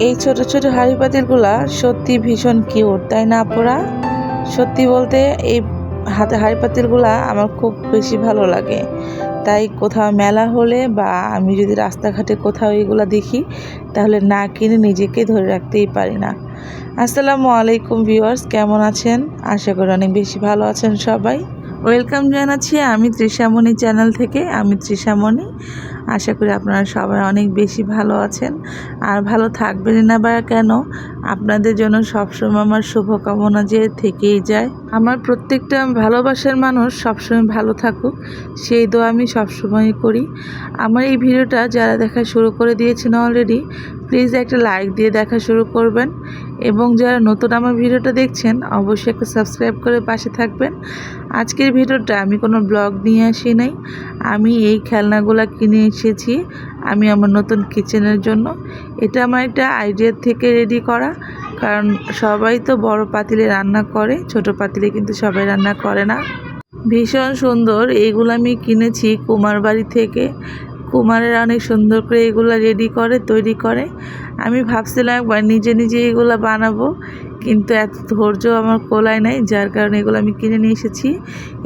এই ছোট ছোট হাঁড়ি পাতিলগুলা সত্যি ভীষণ কিউট, তাই না আপুরা? সত্যি বলতে এই হাতে হাঁড়ি পাতিলগুলা আমার খুব বেশি ভালো লাগে। তাই কোথাও মেলা হলে বা আমি যদি রাস্তাঘাটে কোথাও এগুলো দেখি তাহলে না কিনে নিজেকে ধরে রাখতেই পারি না। আসসালামু আলাইকুম ভিউয়ার্স, কেমন আছেন? আশা করি অনেক বেশি ভালো আছেন সবাই। ওয়েলকাম জানাচ্ছি আমি তৃষামণি চ্যানেল থেকে। আমি তৃষামণি। আশা করি আপনারা সবাই অনেক বেশি ভালো আছেন, আর ভালো থাকবেনই না বা কেন। আপনাদের জন্য সবসময় আমার শুভকামনা যে থেকেই যায়। আমার প্রত্যেকটা ভালোবাসার মানুষ সবসময় ভালো থাকুক, সেই দোয়া আমি সবসময় করি। আমার এই ভিডিওটা যারা দেখা শুরু করে দিয়েছেন অলরেডি, প্লিজ একটা লাইক দিয়ে দেখা শুরু করবেন, এবং যারা নতুন আমার ভিডিওটা দেখছেন অবশ্যই একটা সাবস্ক্রাইব করে পাশে থাকবেন। আজকের ভিডিওটা আমি কোনো ব্লগ নিয়ে আসি নাই, আমি এই খেলনাগুলো কিনে এসেছি আমি আমার নতুন কিচেনের জন্য। এটা আমার একটা আইডিয়া থেকে রেডি করা, কারণ সবাই তো বড় পাতিলে রান্না করে, ছোট পাতিলে কিন্তু সবাই রান্না করে না। ভীষণ সুন্দর এইগুলো আমি কিনেছি কুমার বাড়ি থেকে। কুমারেরা অনেক সুন্দর করে এগুলো রেডি করে, তৈরি করে। আমি ভাবছিলাম একবার নিজে নিজে এগুলো বানাবো, কিন্তু এত ধৈর্য আমার কোলায় নাই, যার কারণে এগুলো আমি কিনে নিয়ে এসেছি।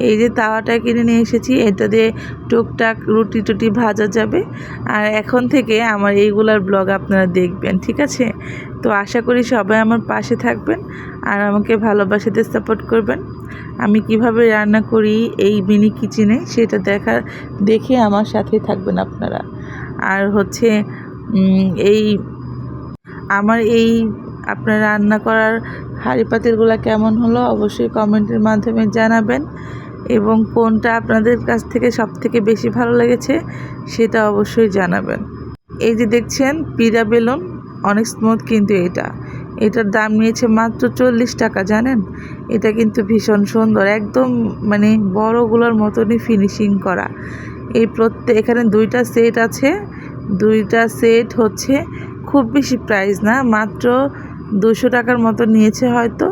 এই যে তাওয়াটা কিনে নিয়ে এসেছি, এটা দিয়ে টুকটাক রুটি টুটি ভাজা যাবে। আর এখন থেকে আমার এইগুলার ব্লগ আপনারা দেখবেন, ঠিক আছে? তো আশা করি সবাই আমার পাশে থাকবেন আর আমাকে ভালোবাসাতে সাপোর্ট করবেন। আমি কিভাবে রান্না করি এই মিনি কিচেনে সেটা দেখে আমার সাথেই থাকবেন আপনারা। আর হচ্ছে এই আমার এই আপনার রান্না করার হাঁড়ি পাতিলগুলো কেমন হলো অবশ্যই কমেন্টের মাধ্যমে জানাবেন, এবং কোনটা আপনাদের কাছ থেকে সবথেকে বেশি ভালো লেগেছে সেটা অবশ্যই জানাবেন। এই যে দেখছেন পিজা বেলুন, অনেক স্মুথ, কিন্তু এটার দাম নিয়েছে মাত্র 40 টাকা, জানেন? এটা কিন্তু ভীষণ সুন্দর, একদম মানে বড়গুলোর মতনই ফিনিশিং করা। এখানে 2টা সেট আছে, 2টা সেট হচ্ছে খুব বেশি প্রাইস না, মাত্র 200 টাকার মতো নিয়েছে হয়তো।